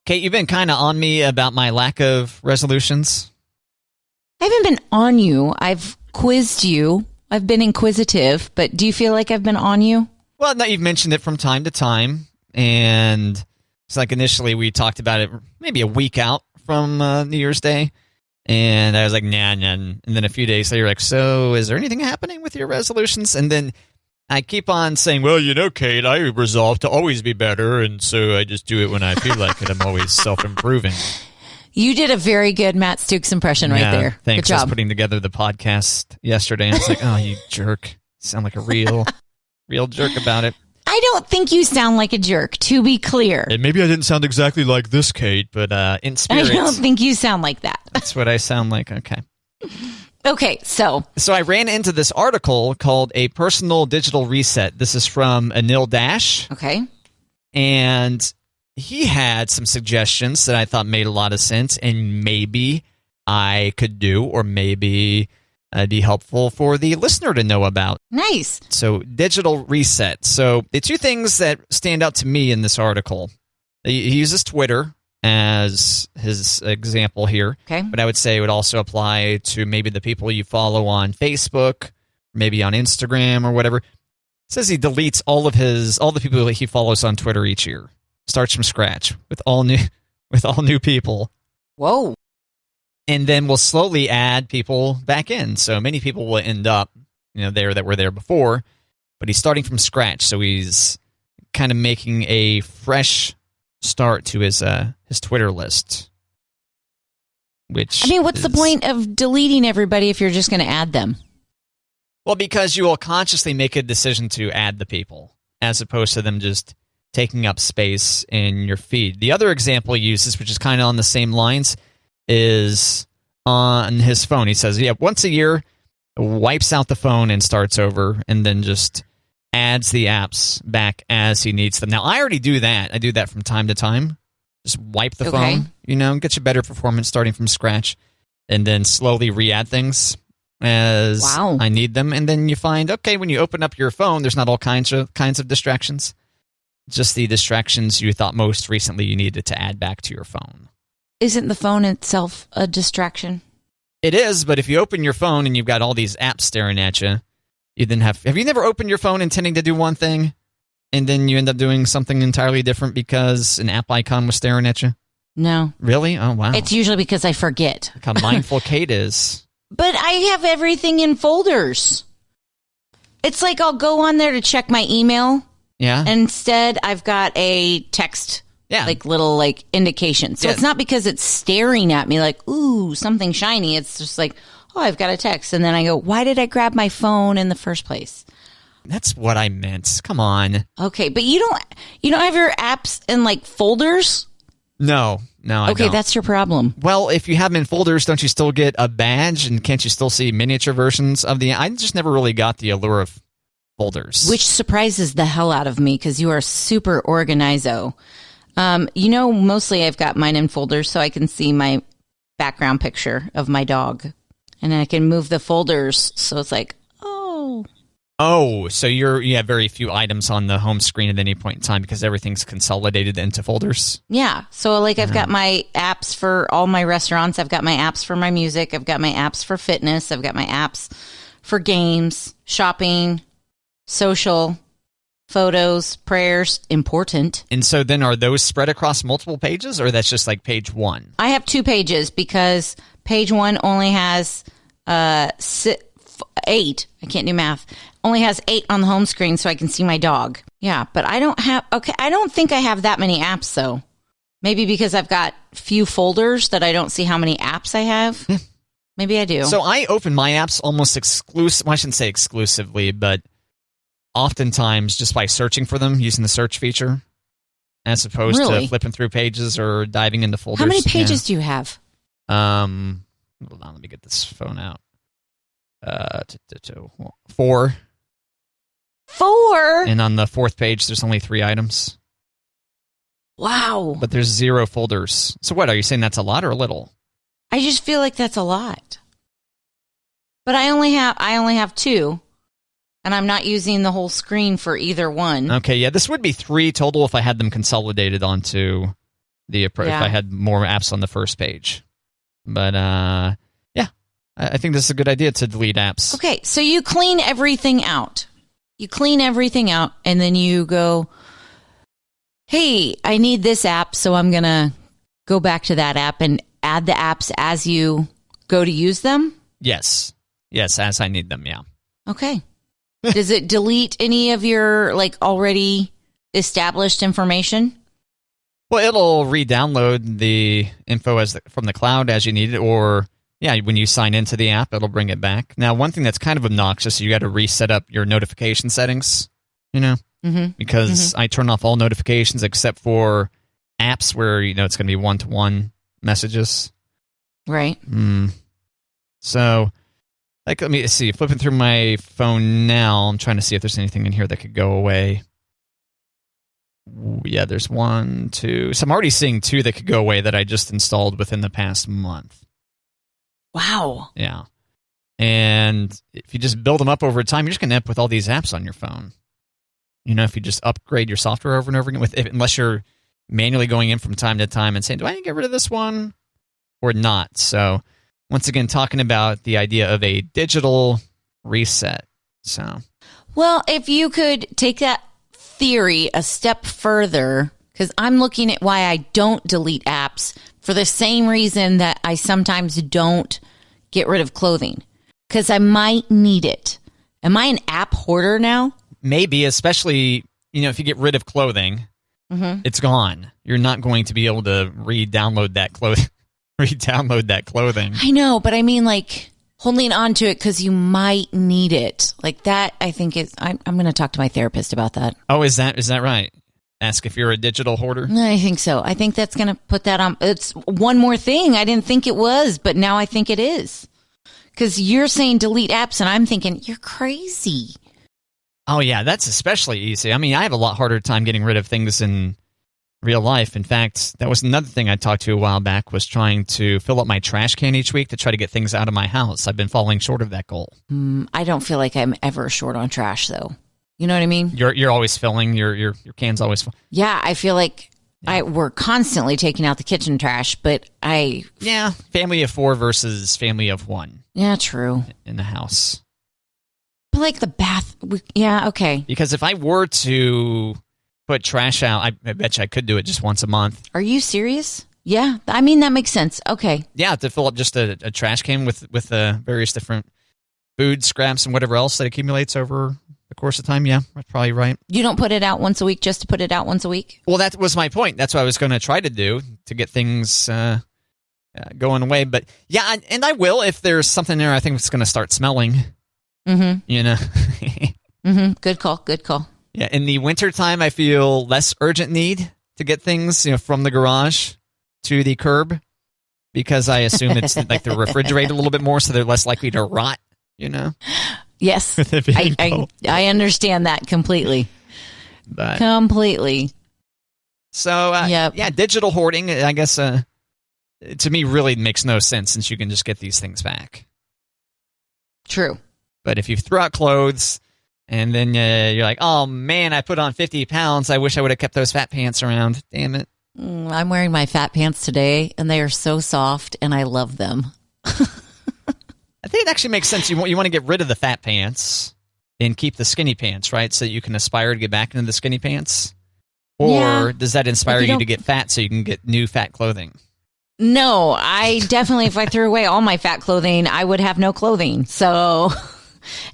Kate, you've been kind of on me about my lack of resolutions. I haven't been on you. I've quizzed you. I've been inquisitive, but do you feel like I've been on you? Well, no, you've mentioned it from time to time, and it's like initially we talked about it maybe a week out from New Year's Day, and I was like, nah. And then a few days later, you're like, so is there anything happening with your resolutions? And then I keep on saying, well, Kate, I resolve to always be better, and so I just do it when I feel like it. I'm always self-improving. You did a very good Matt Stooks impression right there. Thanks. Good job. I was putting together the podcast yesterday, and I was like, oh, you jerk. You sound like a real jerk about it. I don't think you sound like a jerk, to be clear. And maybe I didn't sound exactly like this, Kate, but in spirit. I don't think you sound like that. That's what I sound like. Okay. Okay, so I ran into this article called A Personal Digital Reset. This is from Anil Dash. Okay. And he had some suggestions that I thought made a lot of sense and maybe I could do, or maybe be helpful for the listener to know about. Nice. So digital reset. So the two things that stand out to me in this article, he uses Twitter as his example here. Okay. But I would say it would also apply to maybe the people you follow on Facebook, maybe on Instagram or whatever. It says he deletes all the people that he follows on Twitter each year. Starts from scratch with all new people. Whoa. And then we'll slowly add people back in. So many people will end up, there that were there before, but he's starting from scratch. So he's kind of making a fresh start to his Twitter list. What's the point of deleting everybody if you're just going to add them? Well, because you will consciously make a decision to add the people as opposed to them just taking up space in your feed. The other example he uses, which is kind of on the same lines, is on his phone. He says, once a year, wipes out the phone and starts over, and then just adds the apps back as he needs them. Now, I already do that. I do that from time to time. Just wipe the phone, get you better performance starting from scratch, and then slowly re-add things as I need them. And then you find, when you open up your phone, there's not all kinds of distractions. Just the distractions you thought most recently you needed to add back to your phone. Isn't the phone itself a distraction? It is, but if you open your phone and you've got all these apps staring at you, you then have you never opened your phone intending to do one thing, and then you end up doing something entirely different because an app icon was staring at you? No. Really? Oh, wow. It's usually because I forget. Look how mindful Kate is. But I have everything in folders. It's like I'll go on there to check my email. Yeah. Instead, I've got a text, little indication. So it's not because it's staring at me like, ooh, something shiny. It's just like, oh, I've got a text. And then I go, why did I grab my phone in the first place? That's what I meant. Come on. Okay, but you don't have your apps in folders? No, I don't. That's your problem. Well, if you have them in folders, don't you still get a badge? And can't you still see miniature versions of I just never really got the allure of folders. Which surprises the hell out of me because you are super organizo. Mostly I've got mine in folders so I can see my background picture of my dog. And I can move the folders so it's like, oh. Oh, so you have very few items on the home screen at any point in time because everything's consolidated into folders? Yeah. So I've got my apps for all my restaurants. I've got my apps for my music. I've got my apps for fitness. I've got my apps for games, shopping, social, photos, prayers, important. And so then are those spread across multiple pages, or that's just like page one? I have 2 pages because page 1 only has 8. I can't do math. Only has 8 on the home screen so I can see my dog. Yeah, but I don't think I have that many apps though. Maybe because I've got few folders that I don't see how many apps I have. Maybe I do. So I open my apps almost exclusive. Well, I shouldn't say exclusively, but oftentimes just by searching for them using the search feature, as opposed to flipping through pages or diving into folders. How many pages do you have? Hold on, let me get this phone out. 4. 4? And on the 4th page, there's only 3 items. Wow. But there's 0 folders. So what, are you saying that's a lot or a little? I just feel like that's a lot. But I only have 2. And I'm not using the whole screen for either one. Okay, yeah, this would be 3 total if I had them consolidated onto the approach. If I had more apps on the first page. But, yeah, I think this is a good idea to delete apps. Okay, so you clean everything out. And then you go, hey, I need this app, so I'm going to go back to that app and add the apps as you go to use them? Yes, as I need them, yeah. Okay. Does it delete any of your already established information? Well, it'll re-download the info from the cloud as you need it, or when you sign into the app, it'll bring it back. Now, one thing that's kind of obnoxious, you got to reset up your notification settings, because I turn off all notifications except for apps where it's going to be one-to-one messages. Right. So, let me see. Flipping through my phone now, I'm trying to see if there's anything in here that could go away. Yeah, there's 1, 2. So I'm already seeing 2 that could go away that I just installed within the past month. Wow. Yeah. And if you just build them up over time, you're just going to end up with all these apps on your phone. If you just upgrade your software over and over again, unless you're manually going in from time to time and saying, do I need to get rid of this one or not? So once again, talking about the idea of a digital reset. So, well, if you could take that theory a step further, because I'm looking at why I don't delete apps for the same reason that I sometimes don't get rid of clothing, because I might need it. Am I an app hoarder now? Maybe, especially, if you get rid of clothing, it's gone. You're not going to be able to re-download that clothing. I know, but I mean, holding on to it because you might need it. That, I think is. I'm going to talk to my therapist about that. Oh, is that right? Ask if you're a digital hoarder? I think so. I think that's going to put that on. It's one more thing. I didn't think it was, but now I think it is. Because you're saying delete apps, and I'm thinking, you're crazy. Oh, yeah, that's especially easy. I mean, I have a lot harder time getting rid of things in real life. In fact, that was another thing I talked to a while back, was trying to fill up my trash can each week to try to get things out of my house. I've been falling short of that goal. I don't feel like I'm ever short on trash, though. You know what I mean? You're always filling, your can's always full. Yeah, I feel like we're constantly taking out the kitchen trash, but Yeah, family of 4 versus family of 1. Yeah, true. In the house. But the bath, yeah, okay. Because if I were to put trash out, I bet you I could do it just once a month. Are you serious? Yeah, I mean, that makes sense. Okay. Yeah, to fill up just a trash can with various different food scraps and whatever else that accumulates over the course of time. Yeah, that's probably right. You don't put it out once a week just to put it out once a week? Well, that was my point. That's what I was going to try to do to get things going away. But yeah, and I will if there's something there I think it's going to start smelling. Good call. Yeah, in the wintertime, I feel less urgent need to get things from the garage to the curb, because I assume it's they're refrigerated a little bit more, so they're less likely to rot. Yes, I understand that completely. Completely. So yeah, digital hoarding, I guess, to me really makes no sense, since you can just get these things back. True. But if you throw out clothes and then you're like, oh man, I put on 50 pounds. I wish I would have kept those fat pants around. Damn it. I'm wearing my fat pants today, and they are so soft, and I love them. I think it actually makes sense. You want to get rid of the fat pants and keep the skinny pants, right? So you can aspire to get back into the skinny pants? Or does that inspire you to get fat so you can get new fat clothing? No, I definitely, if I threw away all my fat clothing, I would have no clothing. So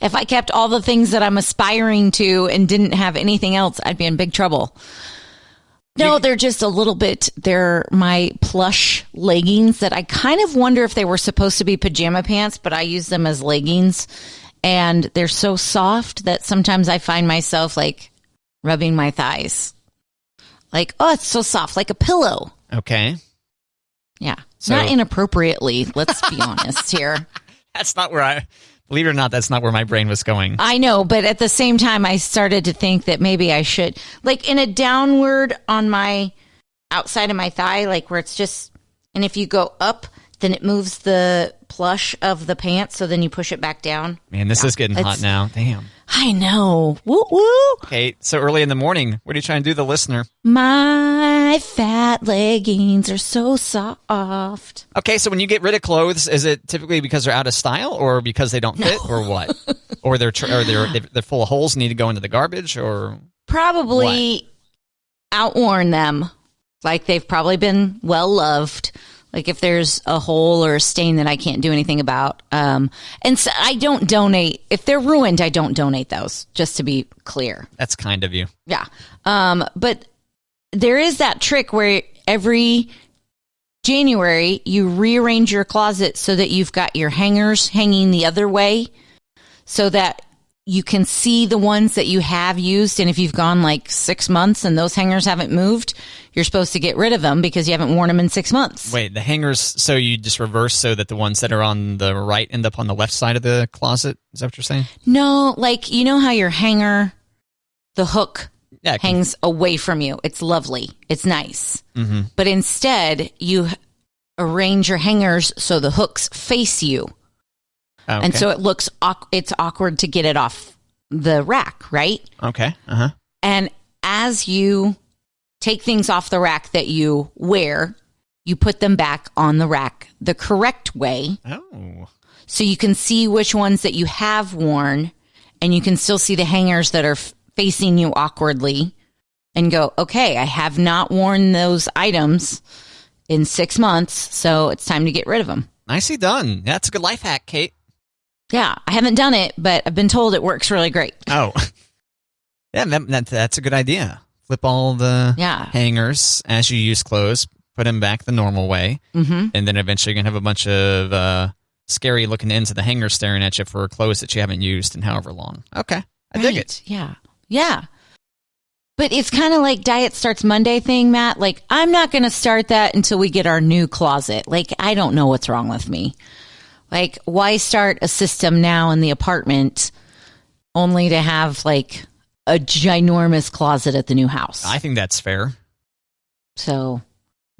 if I kept all the things that I'm aspiring to and didn't have anything else, I'd be in big trouble. No, they're just a little bit, they're my plush leggings that I kind of wonder if they were supposed to be pajama pants, but I use them as leggings. And they're so soft that sometimes I find myself rubbing my thighs. Oh, it's so soft, like a pillow. Okay. Yeah. So, not inappropriately, let's be honest here. That's not where believe it or not, that's not where my brain was going. I know, but at the same time, I started to think that maybe I should, in a downward on my outside of my thigh, where it's just, and if you go up then it moves the plush of the pants, so then you push it back down. Man, this is getting hot now. Damn. I know. Woo woo. Kate, so early in the morning, what are you trying to do, the listener? My fat leggings are so soft. Okay, so when you get rid of clothes, is it typically because they're out of style or because they don't fit or what? Or they're full of holes and need to go into the garbage or probably outworn them. Like they've probably been well loved. Like if there's a hole or a stain that I can't do anything about. And so I don't donate. If they're ruined, I don't donate those, just to be clear. That's kind of you. Yeah. But there is that trick where every January you rearrange your closet so that you've got your hangers hanging the other way so that you can see the ones that you have used. And if you've gone like 6 months and those hangers haven't moved, you're supposed to get rid of them because you haven't worn them in 6 months. Wait, the hangers, so you just reverse so that the ones that are on the right end up on the left side of the closet? Is that what you're saying? No, like, you know how your hanger, the hook hangs away from you. It's lovely. It's nice. Mm-hmm. But instead, you arrange your hangers so the hooks face you. Okay. And so it looks, it's awkward to get it off the rack, right? Okay. Uh-huh. And as you take things off the rack that you wear, you put them back on the rack the correct way. Oh. So you can see which ones that you have worn, and you can still see the hangers that are facing you awkwardly and go, okay, I have not worn those items in 6 months, so it's time to get rid of them. Nicely done. That's a good life hack, Kate. Yeah, I haven't done it, but I've been told it works really great. Oh. Yeah, that's a good idea. Flip all the hangers as you use clothes, put them back the normal way, and then eventually you're going to have a bunch of scary looking ends of the hanger staring at you for clothes that you haven't used in however long. Okay, I dig it. Yeah, yeah. But it's kind of like Diet Starts Monday thing, Matt. Like, I'm not going to start that until we get our new closet. Like, I don't know what's wrong with me. Like, why start a system now in the apartment only to have, like, a ginormous closet at the new house? I think that's fair. So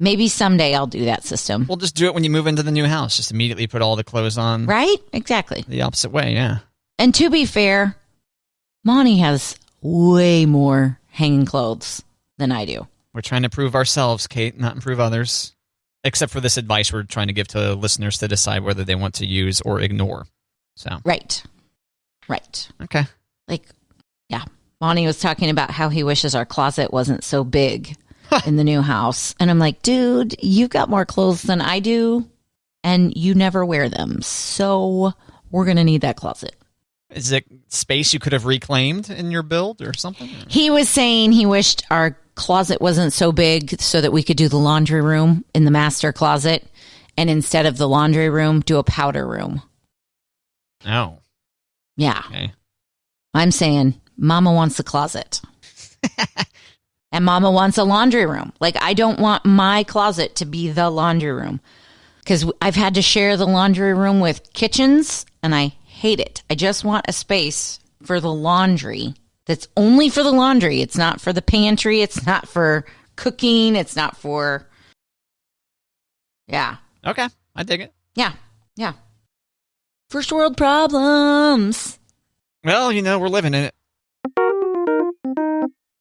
maybe someday I'll do that system. We'll just do it when you move into the new house. Just immediately put all the clothes on. Right? Exactly. The opposite way, yeah. And to be fair, Monty has way more hanging clothes than I do. We're trying to prove ourselves, Kate, not improve others. Except for this advice we're trying to give to listeners to decide whether they want to use or ignore. So Right. Okay. Like, yeah. Monty was talking about how he wishes our closet wasn't so big in the new house. And I'm like, dude, you've got more clothes than I do, and you never wear them. So we're going to need that closet. Is it space you could have reclaimed in your build or something? He was saying he wished our closet wasn't so big so that we could do the laundry room in the master closet, and instead of the laundry room, do a powder room. Oh. Yeah. Okay. I'm saying Mama wants a closet. And Mama wants a laundry room. Like, I don't want my closet to be the laundry room, because I've had to share the laundry room with kitchens, and I hate it. I just want a space for the laundry that's only for the laundry. It's not for the pantry. It's not for cooking. It's not for... Yeah. Okay. I dig it. Yeah. Yeah. First world problems. Well, we're living in it.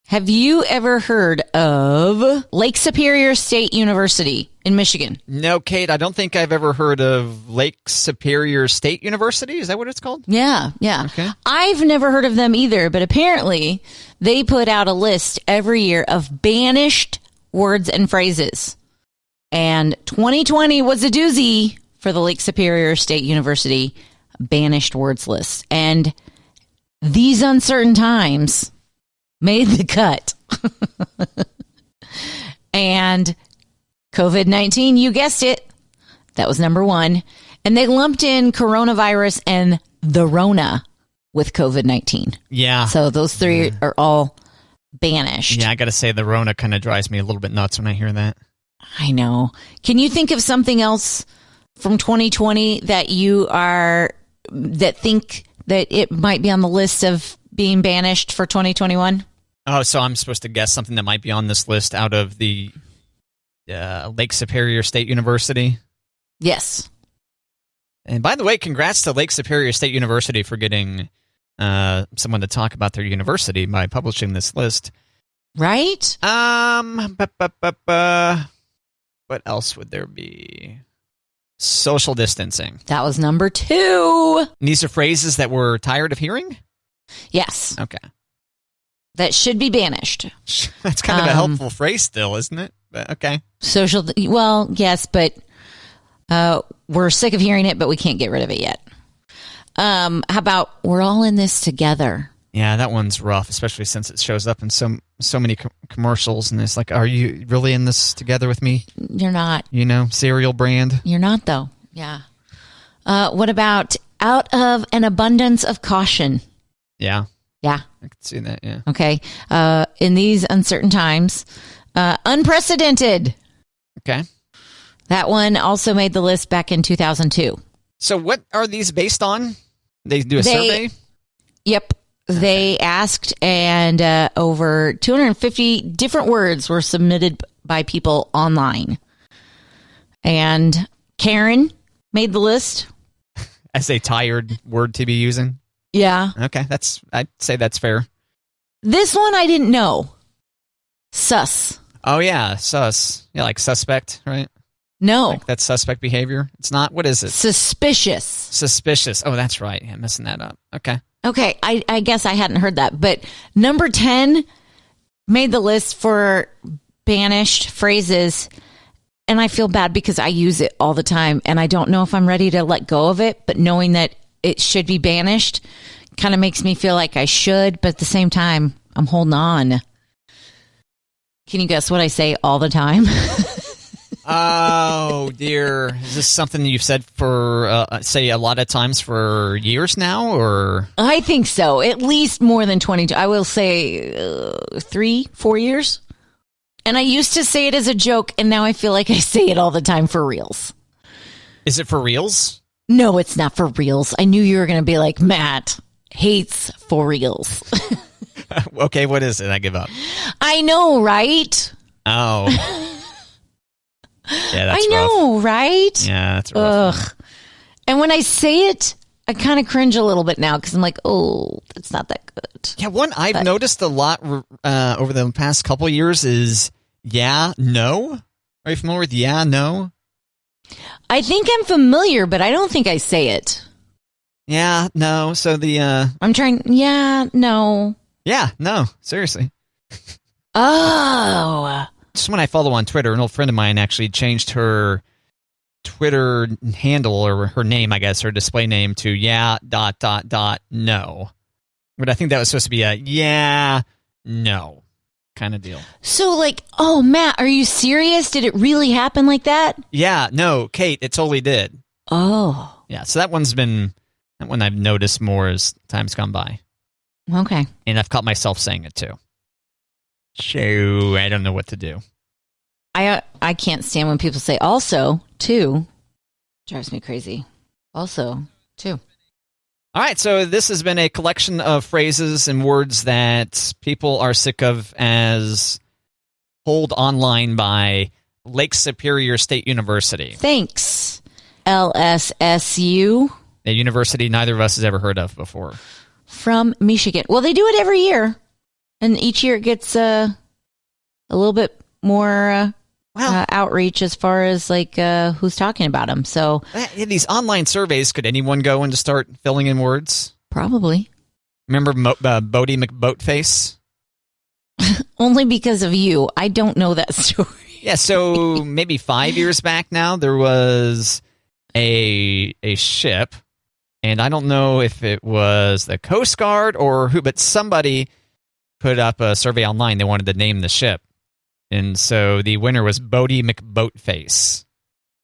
Have you ever heard of Lake Superior State University in Michigan? No, Kate, I don't think I've ever heard of Lake Superior State University. Is that what it's called? Yeah. Okay. I've never heard of them either, but apparently they put out a list every year of banished words and phrases. And 2020 was a doozy for the Lake Superior State University banished words list. And these uncertain times made the cut. And COVID-19, you guessed it, that was number one. And they lumped in coronavirus and the Rona with COVID-19. Yeah. So those three are all banished. Yeah, I got to say the Rona kind of drives me a little bit nuts when I hear that. I know. Can you think of something else from 2020 that think that it might be on the list of being banished for 2021? Oh, so I'm supposed to guess something that might be on this list out of the Lake Superior State University? Yes. And by the way, congrats to Lake Superior State University for getting someone to talk about their university by publishing this list. Right? What else would there be? Social distancing. That was number 2. And these are phrases that we're tired of hearing? Yes. Okay. That should be banished. That's kind of a helpful phrase still, isn't it? But, okay. Well, yes, but we're sick of hearing it, but we can't get rid of it yet. How about we're all in this together? Yeah, that one's rough, especially since it shows up in so many commercials, and it's like, are you really in this together with me? You're not. Cereal brand. You're not, though. Yeah. What about out of an abundance of caution? Yeah. Yeah. I can see that, yeah. Okay. In these uncertain times, unprecedented. Okay. That one also made the list back in 2002. So what are these based on? They do a survey? Yep. They asked, and over 250 different words were submitted by people online. And Karen made the list. As a tired word to be using? Yeah. Okay, I'd say that's fair. This one I didn't know. Sus. Oh, yeah, sus. Yeah, like suspect, right? No. Like that's suspect behavior? It's not? What is it? Suspicious. Suspicious. Oh, that's right. Yeah, messing that up. Okay. Okay, I guess I hadn't heard that. But number 10 made the list for banished phrases. And I feel bad because I use it all the time. And I don't know if I'm ready to let go of it. But knowing that it should be banished kind of makes me feel like I should. But at the same time, I'm holding on. Can you guess what I say all the time? Oh, dear. Is this something you've said for, say, a lot of times for years now, or? I think so. At least more than 22. I will say 3-4 years. And I used to say it as a joke, and now I feel like I say it all the time for reals. Is it for reals? No, it's not for reals. I knew you were going to be like, Matt hates for reals. Okay, what is it? I give up. I know, right? Oh. Yeah, that's I know, rough. right? Yeah, that's rough. Ugh. And when I say it, I kind of cringe a little bit now because I'm like, oh, that's not that good. Yeah, one I've noticed a lot over the past couple of years is yeah, no. Are you familiar with yeah, no? I think I'm familiar, but I don't think I say it. Yeah, no. So the I'm trying. Yeah, no. Yeah, no. Seriously. Oh. Just when I follow on Twitter, an old friend of mine actually changed her Twitter handle, or her name, I guess, her display name, to yeah, ... no. But I think that was supposed to be a yeah, no kind of deal. So like, oh, Matt, are you serious? Did it really happen like that? Yeah, no, Kate, it totally did. Oh. Yeah, so that one I've noticed more as time's gone by. Okay. And I've caught myself saying it too. So I don't know what to do. I can't stand when people say also, too. Drives me crazy. Also, too. All right, so this has been a collection of phrases and words that people are sick of as pulled online by Lake Superior State University. Thanks, LSSU. A university neither of us has ever heard of before. From Michigan. Well, they do it every year. And each year it gets a little bit more outreach as far as like who's talking about them. So these online surveys, could anyone go and just start filling in words? Probably. Remember Bodie McBoatface? Only because of you. I don't know that story. Yeah, so maybe 5 years back now, there was a ship, and I don't know if it was the Coast Guard or who, but somebody put up a survey online. They wanted to name the ship. And so the winner was Bodie McBoatface.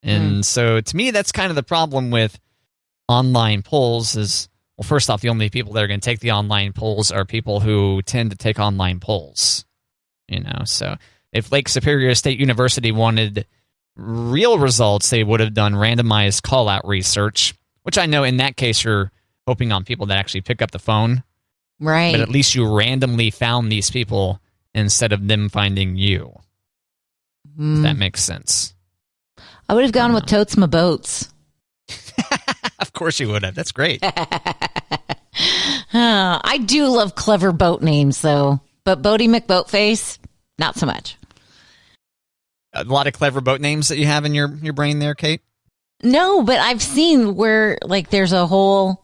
And so to me, that's kind of the problem with online polls is, well, first off, the only people that are going to take the online polls are people who tend to take online polls. So if Lake Superior State University wanted real results, they would have done randomized call-out research, which I know in that case you're hoping on people that actually pick up the phone. Right. But at least you randomly found these people instead of them finding you. If that makes sense. I would have gone with Totes My Boats. Of course you would have. That's great. I do love clever boat names, though. But Bodie McBoatface, not so much. A lot of clever boat names that you have in your brain there, Kate? No, but I've seen where, like, there's a whole,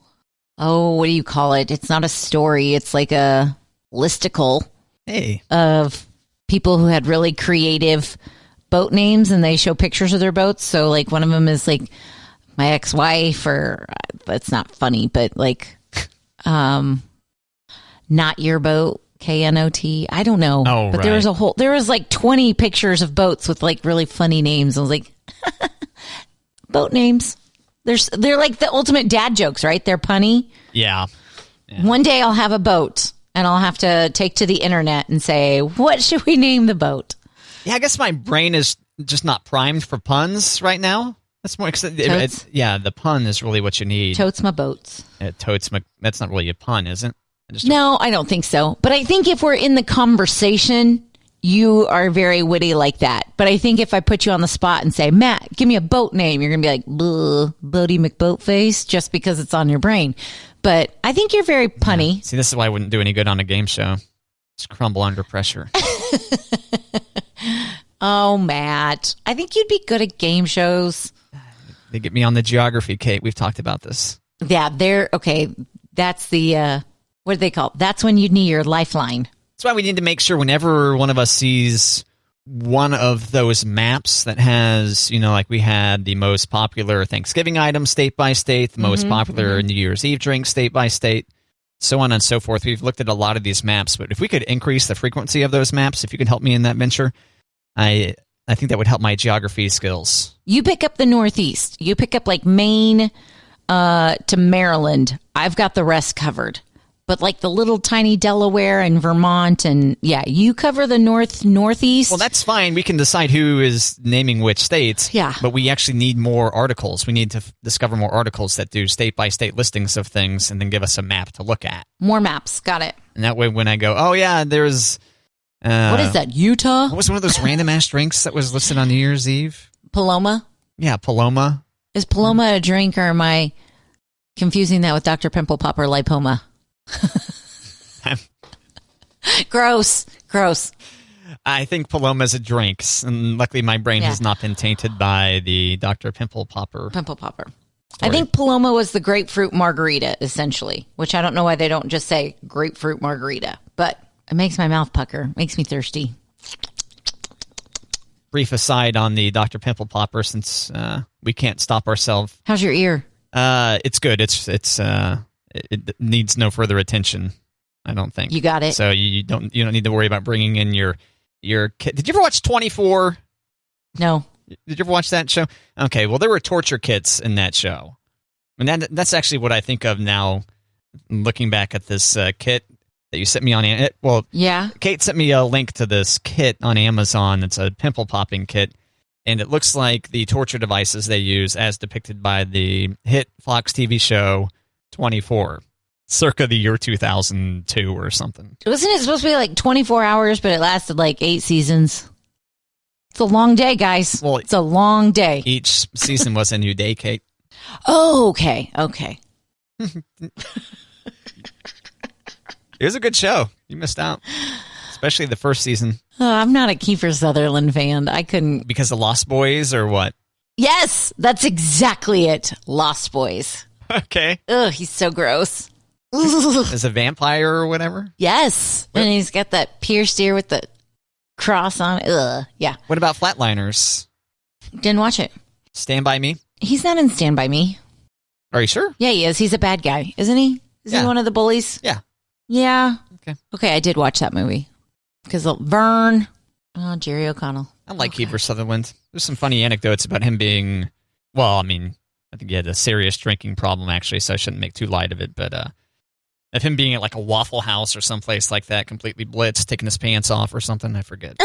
what do you call it? It's not a story. It's like a listicle of people who had really creative boat names, and they show pictures of their boats. So, like, one of them is, like, my ex-wife, or that's not funny, but, like, Not Your Boat, KNOT. I don't know. Oh, but right. There was like 20 pictures of boats with like really funny names. I was like, boat names. They're like the ultimate dad jokes, right? They're punny. Yeah. One day I'll have a boat and I'll have to take to the internet and say, what should we name the boat? Yeah, I guess my brain is just not primed for puns right now. That's more the pun is really what you need. Totes My Boats. That's not really a pun, is it? No, I don't think so. But I think if we're in the conversation, you are very witty like that. But I think if I put you on the spot and say, Matt, give me a boat name, you're going to be like, Bodie McBoatface, just because it's on your brain. But I think you're very punny. Yeah. See, this is why I wouldn't do any good on a game show. Just crumble under pressure. Oh, Matt. I think you'd be good at game shows. They get me on the geography, Kate. We've talked about this. Yeah, that's the... what do they call it? That's when you need your lifeline. That's why we need to make sure whenever one of us sees one of those maps that has, like we had the most popular Thanksgiving items state by state, the most popular New Year's Eve drinks state by state, so on and so forth. We've looked at a lot of these maps, but if we could increase the frequency of those maps, if you could help me in that venture, I think that would help my geography skills. You pick up the Northeast. You pick up like Maine to Maryland. I've got the rest covered. But like the little tiny Delaware and Vermont, and you cover the Northeast. Well, that's fine. We can decide who is naming which states. Yeah. But we actually need more articles. We need to discover more articles that do state-by-state listings of things and then give us a map to look at. More maps. Got it. And that way when I go, oh, yeah, there's... what is that, Utah? What was one of those random-ass drinks that was listed on New Year's Eve? Paloma? Yeah, Paloma. Is Paloma a drink, or am I confusing that with Dr. Pimple Popper Lipoma? Gross. I think Paloma's a drink, and luckily my brain has not been tainted by the Dr. Pimple Popper. Story. I think Paloma was the grapefruit margarita, essentially, which I don't know why they don't just say grapefruit margarita, but it makes my mouth pucker, makes me thirsty. Brief aside on the Dr. Pimple Popper, since we can't stop ourselves. How's your ear? It's good. It needs no further attention, I don't think. You got it. So you don't need to worry about bringing in your kid. Did you ever watch 24? No. Did you ever watch that show? Okay, well, there were torture kits in that show. And that's actually what I think of now, looking back at this kit that you sent me on. Kate sent me a link to this kit on Amazon. It's a pimple popping kit. And it looks like the torture devices they use as depicted by the hit Fox TV show 24, circa the year 2002 or something. Wasn't it supposed to be like 24 hours, but it lasted like 8 seasons? It's a long day, guys. Well, it's a long day. Each season was a new day, Kate. Oh, okay. It was a good show. You missed out. Especially the first season. I'm not a Kiefer Sutherland fan. I couldn't. Because of Lost Boys or what? Yes, that's exactly it. Lost Boys. Okay. Ugh, he's so gross. As a vampire or whatever? Yes. And he's got that pierced ear with the cross on it. Ugh, yeah. What about Flatliners? Didn't watch it. Stand By Me? He's not in Stand By Me. Are you sure? Yeah, he is. He's a bad guy, isn't he? Is he one of the bullies? Yeah. Yeah. Okay, I did watch that movie. Because Vern. Oh, Jerry O'Connell. I like Kiefer Sutherland. There's some funny anecdotes about him being, I think he had a serious drinking problem, actually, so I shouldn't make too light of it. But of him being at like a Waffle House or someplace like that, completely blitzed, taking his pants off or something, I forget.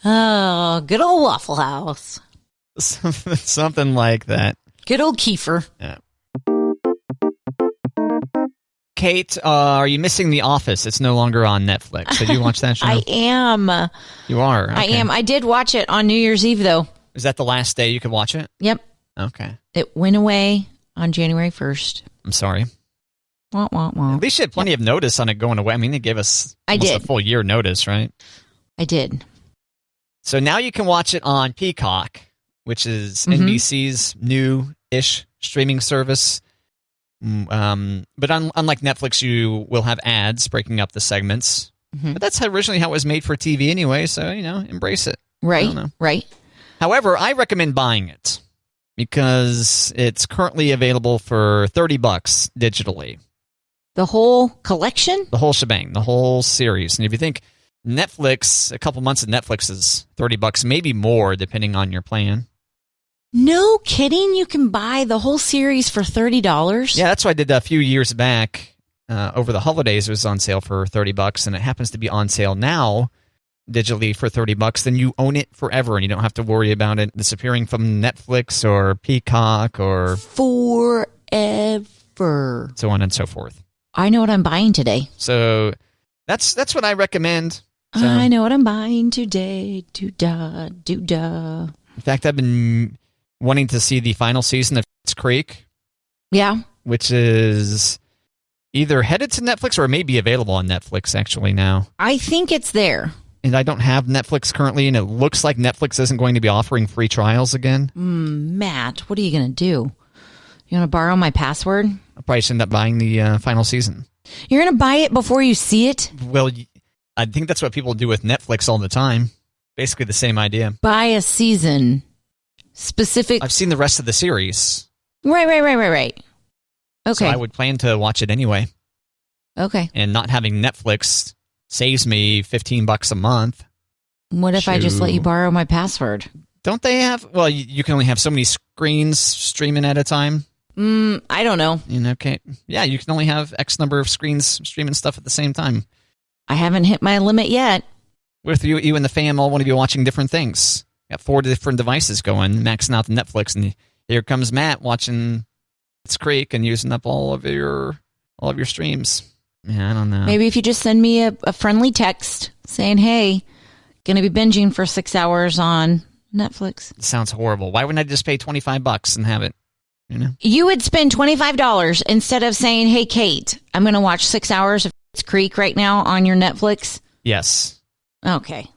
Oh, good old Waffle House. Something like that. Good old Kiefer. Yeah. Kate, are you missing The Office? It's no longer on Netflix. Did you watch that show? I am. You are? Okay. I am. I did watch it on New Year's Eve, though. Is that the last day you could watch it? Yep. Okay. It went away on January 1st. I'm sorry. Wah, wah, wah. At least you had plenty of notice on it going away. I mean, they gave us almost a full year notice, right? I did. So now you can watch it on Peacock, which is NBC's new-ish streaming service. But unlike Netflix, you will have ads breaking up the segments. But that's originally how it was made for TV anyway, so, embrace it. Right, right. However, I recommend buying it because it's currently available for $30 digitally. The whole collection? The whole shebang, the whole series. And if you think Netflix, a couple months of Netflix is $30, maybe more, depending on your plan. No kidding? You can buy the whole series for $30? Yeah, that's what I did a few years back. Over the holidays, it was on sale for $30, and it happens to be on sale now digitally for $30. Then you own it forever, and you don't have to worry about it disappearing from Netflix or Peacock or forever, so on and so forth. I know what I'm buying today. So that's what I recommend. So, I know what I'm buying today. Doo-da, doo-da. In fact, I've been wanting to see the final season of Schitt's Creek. Yeah. Which is either headed to Netflix or may be available on Netflix actually now. I think it's there. And I don't have Netflix currently, and it looks like Netflix isn't going to be offering free trials again. Matt, what are you going to do? You want to borrow my password? I'll probably end up buying the final season. You're going to buy it before you see it? Well, I think that's what people do with Netflix all the time. Basically the same idea. Buy a season. Specific. I've seen the rest of the series. Right. Okay. So I would plan to watch it anyway. Okay. And not having Netflix saves me $15 a month. What if I just let you borrow my password? Don't they have... Well, you can only have so many screens streaming at a time. I don't know. Okay. Yeah, you can only have X number of screens streaming stuff at the same time. I haven't hit my limit yet. With you and the fam all want to be watching different things. Got 4 different devices going, maxing out the Netflix, and here comes Matt watching Schitt's Creek and using up all of your streams. Yeah, I don't know. Maybe if you just send me a friendly text saying, "Hey, gonna be binging for 6 hours on Netflix." It sounds horrible. Why wouldn't I just pay $25 and have it? You would spend $25 instead of saying, "Hey, Kate, I'm gonna watch 6 hours of Schitt's Creek right now on your Netflix." Yes. Okay.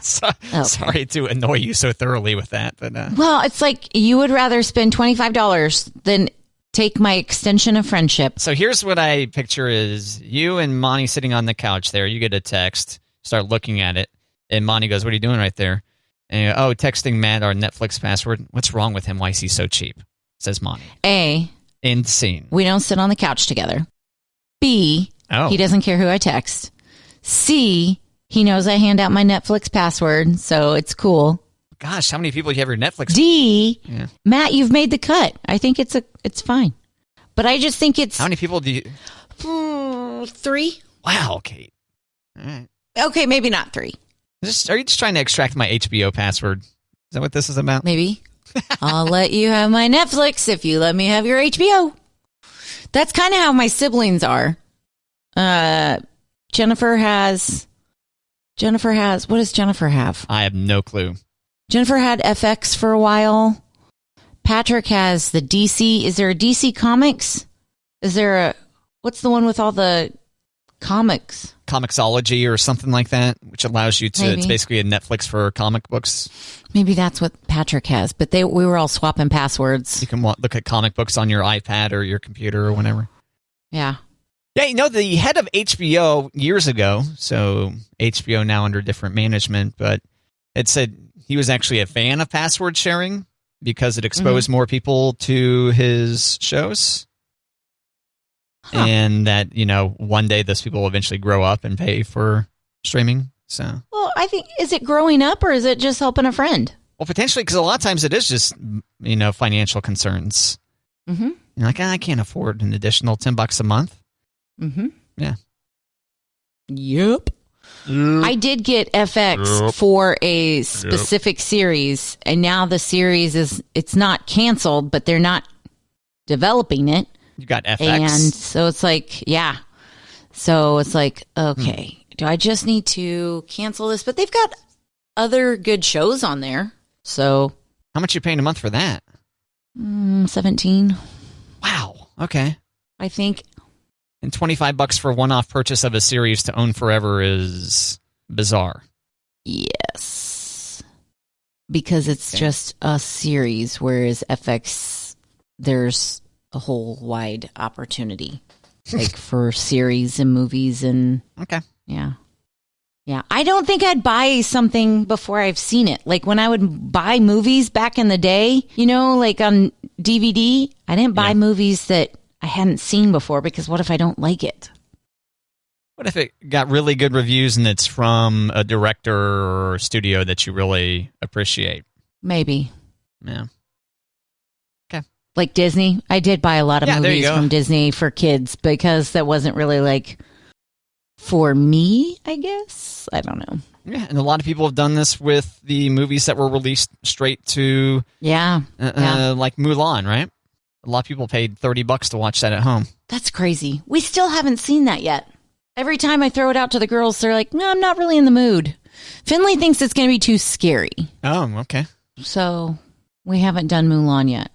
Sorry to annoy you so thoroughly with that, but well, it's like you would rather spend $25 than take my extension of friendship. So here's what I picture is you and Monty sitting on the couch there. You get a text, start looking at it, and Monty goes, "What are you doing right there?" And you go, "Oh, texting Matt our Netflix password. What's wrong with him? Why is he so cheap?" Says Monty. A, end scene. We don't sit on the couch together. B, he doesn't care who I text. C, he knows I hand out my Netflix password, so it's cool. Gosh, how many people do you have your Netflix? D, Matt, you've made the cut. I think it's fine. But I just think it's... How many people do you... 3. Wow, Kate. All right. Okay, maybe not 3. Are you just trying to extract my HBO password? Is that what this is about? Maybe. I'll let you have my Netflix if you let me have your HBO. That's kind of how my siblings are. Jennifer has... What does Jennifer have? I have no clue. Jennifer had FX for a while. Patrick has the DC. Is there a DC Comics? Is there what's the one with all the comics? Comixology or something like that, which allows you to, it's basically a Netflix for comic books. Maybe that's what Patrick has, but we were all swapping passwords. You can look at comic books on your iPad or your computer or whatever. Yeah. Yeah, the head of HBO years ago, so HBO now under different management, but it said he was actually a fan of password sharing because it exposed more people to his shows. Huh. And that, one day those people will eventually grow up and pay for streaming. So, well, I think, is it growing up or is it just helping a friend? Well, potentially, because a lot of times it is just, financial concerns. Mm-hmm. You're like, I can't afford an additional $10 a month. Mm-hmm. Yeah. Yep. I did get FX for a specific series, and now the series it's not canceled, but they're not developing it. You got FX. And so it's like, yeah. So it's like, okay, do I just need to cancel this? But they've got other good shows on there. So how much you paying a month for that? 17. Wow. Okay. I think. And $25 for a one-off purchase of a series to own forever is bizarre. Yes. Because it's just a series, whereas FX, there's a whole wide opportunity. Like for series and movies and... Okay. Yeah. Yeah. I don't think I'd buy something before I've seen it. Like when I would buy movies back in the day, you know, like on DVD, I didn't buy movies that I hadn't seen before because what if I don't like it? What if it got really good reviews and it's from a director or studio that you really appreciate? Maybe. Yeah. Okay. Like Disney. I did buy a lot of movies from Disney for kids because that wasn't really like for me, I guess. I don't know. Yeah, and a lot of people have done this with the movies that were released straight to like Mulan, right? A lot of people paid $30 to watch that at home. That's crazy. We still haven't seen that yet. Every time I throw it out to the girls, they're like, no, I'm not really in the mood. Finley thinks it's going to be too scary. Oh, okay. So we haven't done Mulan yet.